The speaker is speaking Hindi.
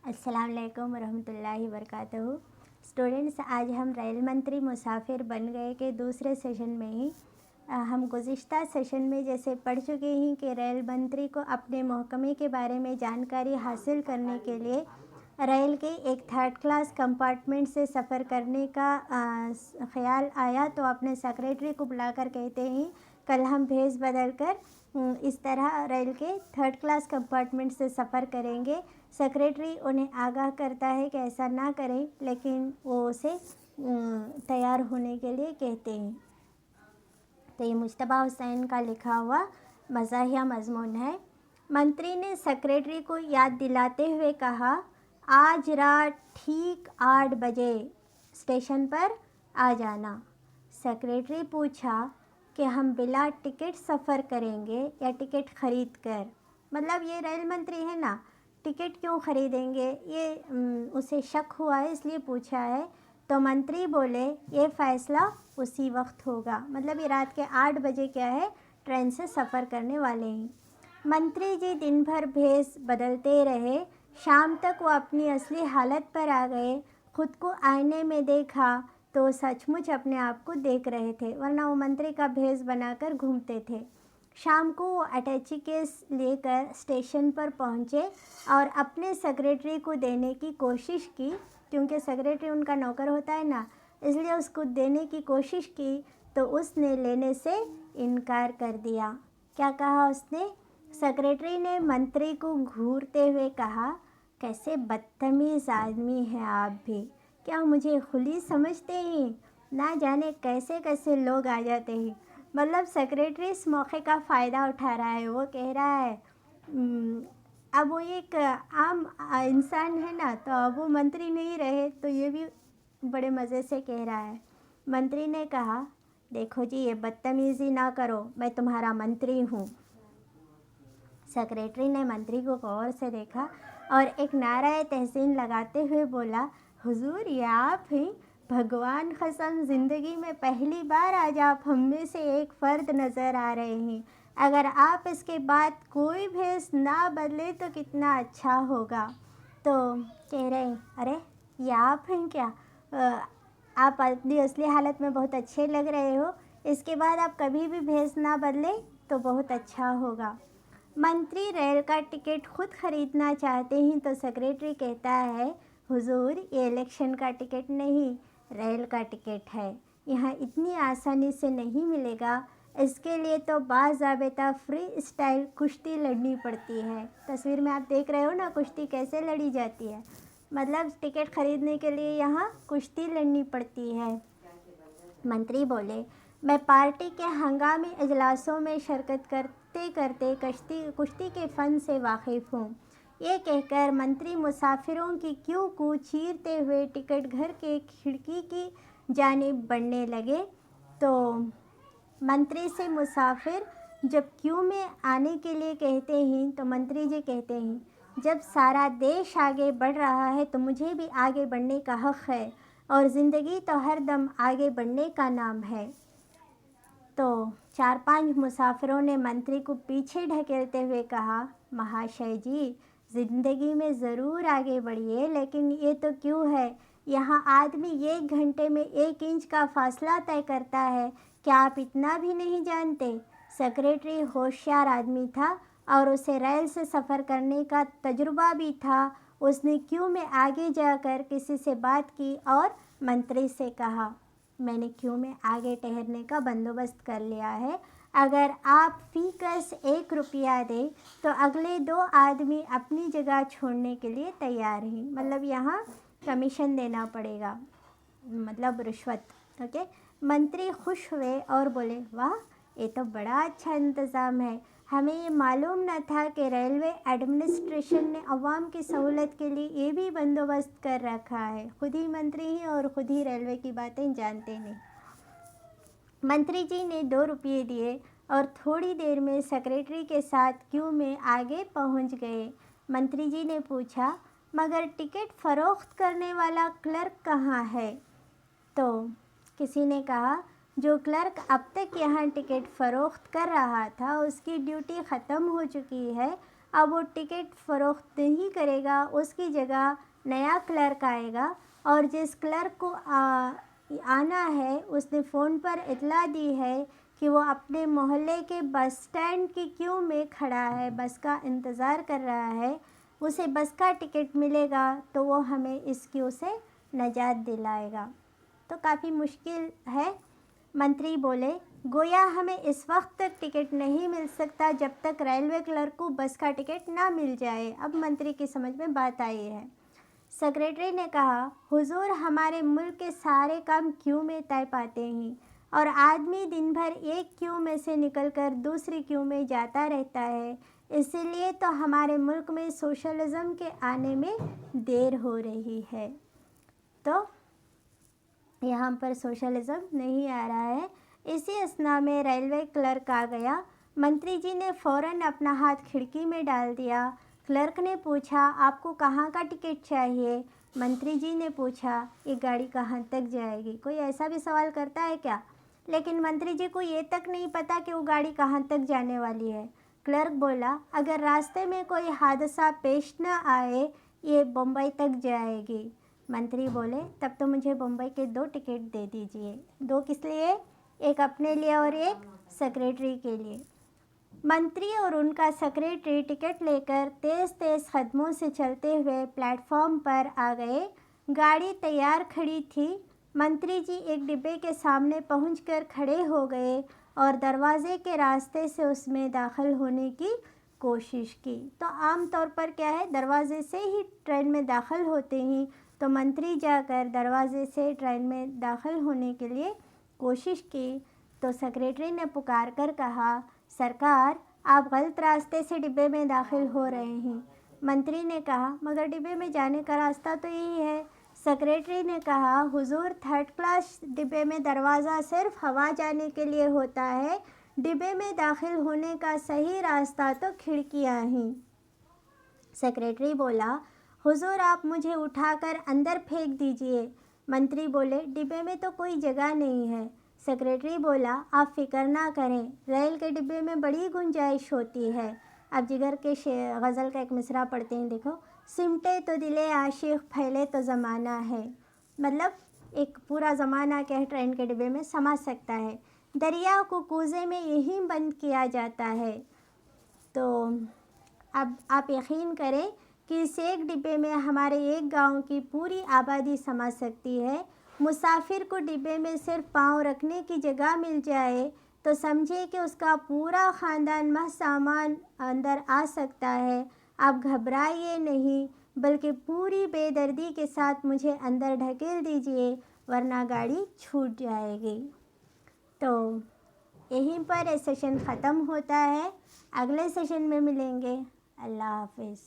अस्सलाम वालेकुम रहमतुल्लाहि वबरकातुहू। स्टूडेंट्स, आज हम रेल मंत्री मुसाफिर बन गए के दूसरे सेशन में ही हम गुज़िश्ता सेशन में जैसे पढ़ चुके हैं कि रेल मंत्री को अपने महकमे के बारे में जानकारी हासिल करने के लिए रेल के एक थर्ड क्लास कंपार्टमेंट से सफ़र करने का ख़्याल आया, तो अपने सेक्रेटरी को बुलाकर कहते हैं कल हम भेज बदल कर इस तरह रेल के थर्ड क्लास कंपार्टमेंट से सफ़र करेंगे। सेक्रेटरी उन्हें आगाह करता है कि ऐसा ना करें, लेकिन वो उसे तैयार होने के लिए कहते हैं। तो ये मुश्तबा हुसैन का लिखा हुआ मज़ाहिया मज़मून है। मंत्री ने सेक्रेटरी को याद दिलाते हुए कहा, आज रात ठीक 8 बजे स्टेशन पर आ जाना। सेक्रेटरी पूछा कि हम बिला टिकट सफ़र करेंगे या टिकट ख़रीद कर। मतलब ये रेल मंत्री है ना, टिकट क्यों ख़रीदेंगे, ये उसे शक हुआ है इसलिए पूछा है। तो मंत्री बोले ये फ़ैसला उसी वक्त होगा। मतलब ये रात के 8 बजे क्या है, ट्रेन से सफ़र करने वाले हैं। मंत्री जी दिन भर भेष बदलते रहे। शाम तक वो अपनी असली हालत पर आ गए। खुद को आईने में देखा तो सचमुच अपने आप को देख रहे थे, वरना वो मंत्री का भेष बनाकर घूमते थे। शाम को वो अटैची केस लेकर स्टेशन पर पहुँचे और अपने सेक्रेटरी को देने की कोशिश की, क्योंकि सेक्रेटरी उनका नौकर होता है ना, इसलिए उसको देने की कोशिश की तो उसने लेने से इनकार कर दिया। क्या कहा उसने? सेक्रेटरी ने मंत्री को घूरते हुए कहा, कैसे बदतमीज़ आदमी हैं आप भी, क्या मुझे खुली समझते हैं? ना जाने कैसे कैसे लोग आ जाते हैं। मतलब सेक्रेटरी इस मौके का फ़ायदा उठा रहा है। वो कह रहा है अब वो एक आम इंसान है ना, तो अब वो मंत्री नहीं रहे, तो ये भी बड़े मज़े से कह रहा है। मंत्री ने कहा, देखो जी, ये बदतमीज़ी ना करो, मैं तुम्हारा मंत्री हूँ। सेक्रेटरी ने मंत्री को गौर से देखा और एक नाराए तहसीन लगाते हुए बोला, हुजूर ये आप हैं? भगवान कसम, ज़िंदगी में पहली बार आज आप हम में से एक फ़र्द नज़र आ रहे हैं। अगर आप इसके बाद कोई भेष ना बदले तो कितना अच्छा होगा। तो कह रहे, अरे ये आप हैं क्या? आप अपनी असली हालत में बहुत अच्छे लग रहे हो, इसके बाद आप कभी भी भेष ना बदले तो बहुत अच्छा होगा। मंत्री रेल का टिकट खुद खरीदना चाहते हैं तो सेक्रेटरी कहता है, हुजूर ये इलेक्शन का टिकट नहीं, रेल का टिकट है, यहाँ इतनी आसानी से नहीं मिलेगा। इसके लिए तो बाज़ाबिता फ्री स्टाइल कुश्ती लड़नी पड़ती है। तस्वीर में आप देख रहे हो ना कुश्ती कैसे लड़ी जाती है। मतलब टिकट खरीदने के लिए यहाँ कुश्ती लड़नी पड़ती है। मंत्री बोले, मैं पार्टी के हंगामी इजलासों में शिरकत करते करते कुश्ती के फ़न से वाकिफ़ हूँ। ये कहकर मंत्री मुसाफिरों की क्यू को चीरते हुए टिकट घर के खिड़की की जानिब बढ़ने लगे। तो मंत्री से मुसाफिर जब क्यू में आने के लिए कहते हैं तो मंत्री जी कहते हैं, जब सारा देश आगे बढ़ रहा है तो मुझे भी आगे बढ़ने का हक़ है, और ज़िंदगी तो हर दम आगे बढ़ने का नाम है। तो 4-5 मुसाफिरों ने मंत्री को पीछे ढकेलते हुए कहा, महाशय जी, ज़िंदगी में ज़रूर आगे बढ़िए, लेकिन ये तो क्यों है, यहाँ आदमी 1 घंटे में 1 इंच का फासला तय करता है, क्या आप इतना भी नहीं जानते? सेक्रेटरी होशियार आदमी था और उसे रेल से सफ़र करने का तजुर्बा भी था। उसने क्यू में आगे जाकर किसी से बात की और मंत्री से कहा, मैंने क्यू में आगे ठहरने का बंदोबस्त कर लिया है, अगर आप फ़ीकस 1 रुपया दें तो अगले 2 आदमी अपनी जगह छोड़ने के लिए तैयार हैं। मतलब यहाँ कमीशन देना पड़ेगा, मतलब रिश्वत। ओके। मंत्री खुश हुए और बोले, वाह, ये तो बड़ा अच्छा इंतज़ाम है, हमें ये मालूम न था कि रेलवे एडमिनिस्ट्रेशन ने अवाम की सहूलत के लिए ये भी बंदोबस्त कर रखा है। खुद ही मंत्री हैं और ख़ुद ही रेलवे की बातें जानते नहीं। मंत्री जी ने 2 रुपये दिए और थोड़ी देर में सेक्रेटरी के साथ क्यू में आगे पहुंच गए। मंत्री जी ने पूछा, मगर टिकट फ़रोख्त करने वाला क्लर्क कहाँ है? तो किसी ने कहा, जो क्लर्क अब तक यहाँ टिकट फ़रोख्त कर रहा था उसकी ड्यूटी ख़त्म हो चुकी है अब वो टिकट फ़रोख्त नहीं करेगा, उसकी जगह नया क्लर्क आएगा और जिस क्लर्क को आना है उसने फ़ोन पर इतला दी है कि वो अपने मोहल्ले के बस स्टैंड की क्यू में खड़ा है, बस का इंतज़ार कर रहा है, उसे बस का टिकट मिलेगा तो वो हमें इस क्यू से निजात दिलाएगा। तो काफ़ी मुश्किल है। मंत्री बोले, गोया हमें इस वक्त तक टिकट नहीं मिल सकता जब तक रेलवे क्लर्क को बस का टिकट ना मिल जाए। अब मंत्री की समझ में बात आई है। सेक्रेटरी ने कहा, हुजूर हमारे मुल्क के सारे काम क्यू में तय पाते हैं और आदमी दिन भर एक क्यू में से निकलकर दूसरी क्यू में जाता रहता है, इसीलिए तो हमारे मुल्क में सोशलिज़म के आने में देर हो रही है। तो यहाँ पर सोशलिज़म नहीं आ रहा है। इसी असना में रेलवे क्लर्क आ गया। मंत्री जी ने फ़ौरन अपना हाथ खिड़की में डाल दिया। क्लर्क ने पूछा, आपको कहाँ का टिकट चाहिए? मंत्री जी ने पूछा, ये गाड़ी कहाँ तक जाएगी? कोई ऐसा भी सवाल करता है क्या? लेकिन मंत्री जी को ये तक नहीं पता कि वो गाड़ी कहाँ तक जाने वाली है। क्लर्क बोला, अगर रास्ते में कोई हादसा पेश न आए, ये बम्बई तक जाएगी। मंत्री बोले, तब तो मुझे बम्बई के 2 टिकट दे दीजिए। 2 किस लिए? एक अपने लिए और एक सेक्रेटरी के लिए। मंत्री और उनका सेक्रेटरी टिकट लेकर तेज़ तेज़ कदमों से चलते हुए प्लेटफॉर्म पर आ गए। गाड़ी तैयार खड़ी थी। मंत्री जी एक डिब्बे के सामने पहुंचकर खड़े हो गए और दरवाजे के रास्ते से उसमें दाखिल होने की कोशिश की। तो आम तौर पर क्या है, दरवाजे से ही ट्रेन में दाखिल होते हैं, तो मंत्री जाकर दरवाजे से ट्रेन में दाखिल होने के लिए कोशिश की तो सेक्रेटरी ने पुकार कर कहा, सरकार आप गलत रास्ते से डिब्बे में दाखिल हो रहे हैं। मंत्री ने कहा, मगर डिब्बे में जाने का रास्ता तो यही है। सेक्रेटरी ने कहा, हुजूर 3rd क्लास डिब्बे में दरवाज़ा सिर्फ हवा जाने के लिए होता है, डिब्बे में दाखिल होने का सही रास्ता तो खिड़कियाँ हैं। सेक्रेटरी बोला, हुजूर आप मुझे उठाकर अंदर फेंक दीजिए। मंत्री बोले, डिब्बे में तो कोई जगह नहीं है। सेक्रेटरी बोला, आप फिक्र ना करें, रेल के डिब्बे में बड़ी गुंजाइश होती है। अब जिगर के गज़ल का एक मिसरा पढ़ते हैं, देखो, सिमटे तो दिले आशिक फैले तो ज़माना है। मतलब एक पूरा ज़माना क्या है ट्रेन के डिब्बे में समा सकता है। दरिया को कूज़े में यहीं बंद किया जाता है। तो अब आप यकीन करें कि इस एक डिब्बे में हमारे एक गांव की पूरी आबादी समा सकती है। मुसाफिर को डिब्बे में सिर्फ पाँव रखने की जगह मिल जाए तो समझिए कि उसका पूरा ख़ानदान सामान अंदर आ सकता है। आप घबराइए नहीं, बल्कि पूरी बेदर्दी के साथ मुझे अंदर ढकेल दीजिए, वरना गाड़ी छूट जाएगी। तो यहीं पर सेशन ख़त्म होता है। अगले सेशन में मिलेंगे। अल्लाह हाफ़िज़।